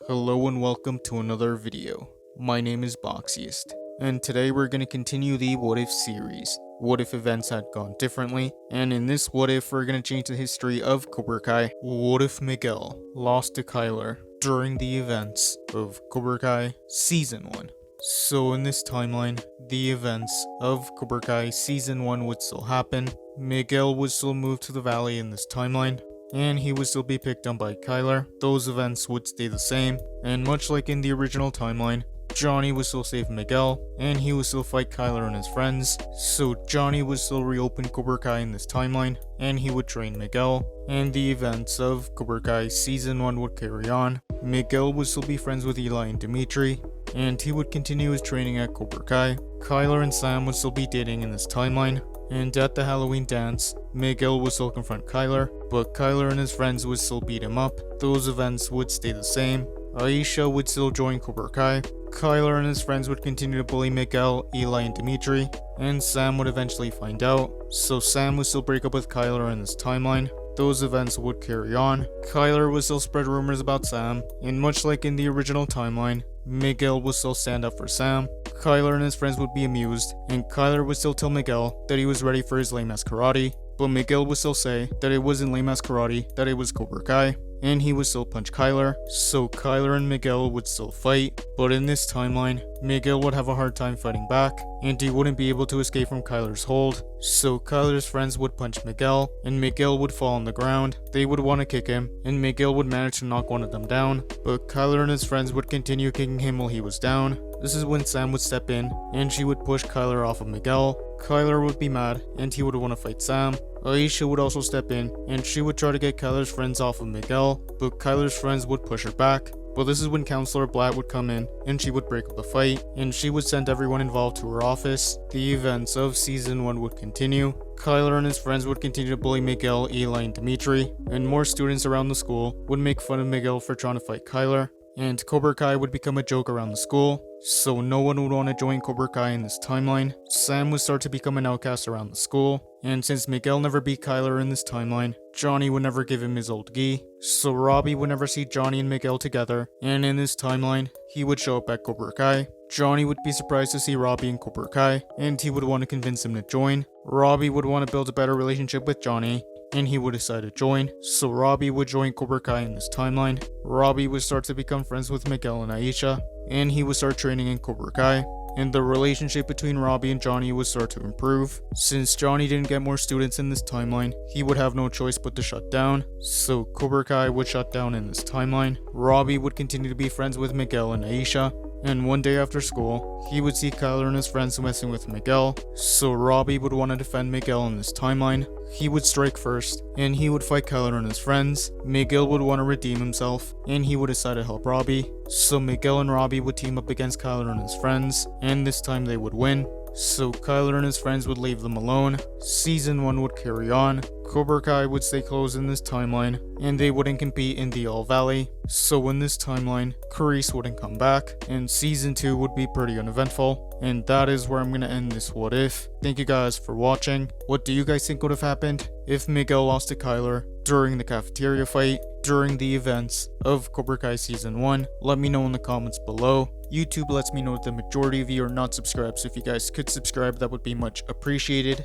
Hello and welcome to another video. My name is Boxiest, and today we're going to continue the What If series. What if events had gone differently? And in this What If, we're going to change the history of Cobra Kai. What if Miguel lost to Kyler during the events of Cobra Kai Season 1? So in this timeline, the events of Cobra Kai Season 1 would still happen. Miguel would still move to the valley in this timeline, and he would still be picked on by Kyler. Those events would stay the same, and much like in the original timeline, Johnny would still save Miguel, and he would still fight Kyler and his friends. So Johnny would still reopen Cobra Kai in this timeline, and he would train Miguel, and the events of Cobra Kai Season 1 would carry on. Miguel would still be friends with Eli and Dimitri, and he would continue his training at Cobra Kai. Kyler and Sam would still be dating in this timeline, and at the Halloween dance, Miguel would still confront Kyler, but Kyler and his friends would still beat him up. Those events would stay the same. Aisha would still join Cobra Kai. Kyler and his friends would continue to bully Miguel, Eli, and Dimitri, and Sam would eventually find out. So Sam would still break up with Kyler in this timeline. Those events would carry on. Kyler would still spread rumors about Sam, and much like in the original timeline, Miguel would still stand up for Sam. Kyler and his friends would be amused, and Kyler would still tell Miguel that he was ready for his lame-ass karate, but Miguel would still say that it wasn't lame-ass karate, that it was Cobra Kai, and he would still punch Kyler, so Kyler and Miguel would still fight. But in this timeline, Miguel would have a hard time fighting back, and he wouldn't be able to escape from Kyler's hold, so Kyler's friends would punch Miguel, and Miguel would fall on the ground. They would want to kick him, and Miguel would manage to knock one of them down, but Kyler and his friends would continue kicking him while he was down. This is when Sam would step in, and she would push Kyler off of Miguel. Kyler would be mad, and he would want to fight Sam. Aisha would also step in, and she would try to get Kyler's friends off of Miguel, but Kyler's friends would push her back. But this is when Counselor Blatt would come in, and she would break up the fight, and she would send everyone involved to her office. The events of Season 1 would continue. Kyler and his friends would continue to bully Miguel, Eli, and Dimitri, and more students around the school would make fun of Miguel for trying to fight Kyler, and Cobra Kai would become a joke around the school, so no one would want to join Cobra Kai in this timeline. Sam would start to become an outcast around the school, and since Miguel never beat Kyler in this timeline, Johnny would never give him his old gi, so Robbie would never see Johnny and Miguel together, and in this timeline, he would show up at Cobra Kai. Johnny would be surprised to see Robbie in Cobra Kai, and he would want to convince him to join. Robbie would want to build a better relationship with Johnny, and he would decide to join, so Robbie would join Cobra Kai in this timeline. Robbie would start to become friends with Miguel and Aisha, and he would start training in Cobra Kai, and the relationship between Robbie and Johnny would start to improve. Since Johnny didn't get more students in this timeline, he would have no choice but to shut down, so Cobra Kai would shut down in this timeline. Robbie would continue to be friends with Miguel and Aisha, and one day after school, he would see Kyler and his friends messing with Miguel, so Robbie would want to defend Miguel in this timeline. He would strike first, and he would fight Kyler and his friends. Miguel would want to redeem himself, and he would decide to help Robbie, so Miguel and Robbie would team up against Kyler and his friends, and this time they would win. So Kyler and his friends would leave them alone. Season 1 would carry on. Cobra Kai would stay closed in this timeline, and they wouldn't compete in the All Valley. So in this timeline, Carice wouldn't come back, and Season 2 would be pretty uneventful. And that is where I'm gonna end this What If. Thank you guys for watching. What do you guys think would have happened if Miguel lost to Kyler during the cafeteria fight, during the events of Cobra Kai Season 1? Let me know in the comments below. YouTube lets me know that the majority of you are not subscribed, so if you guys could subscribe, that would be much appreciated.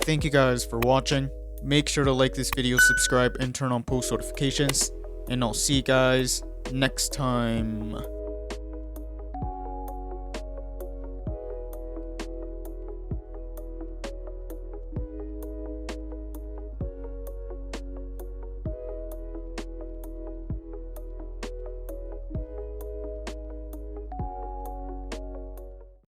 Thank you guys for watching. Make sure to like this video, subscribe, and turn on post notifications. And I'll see you guys next time.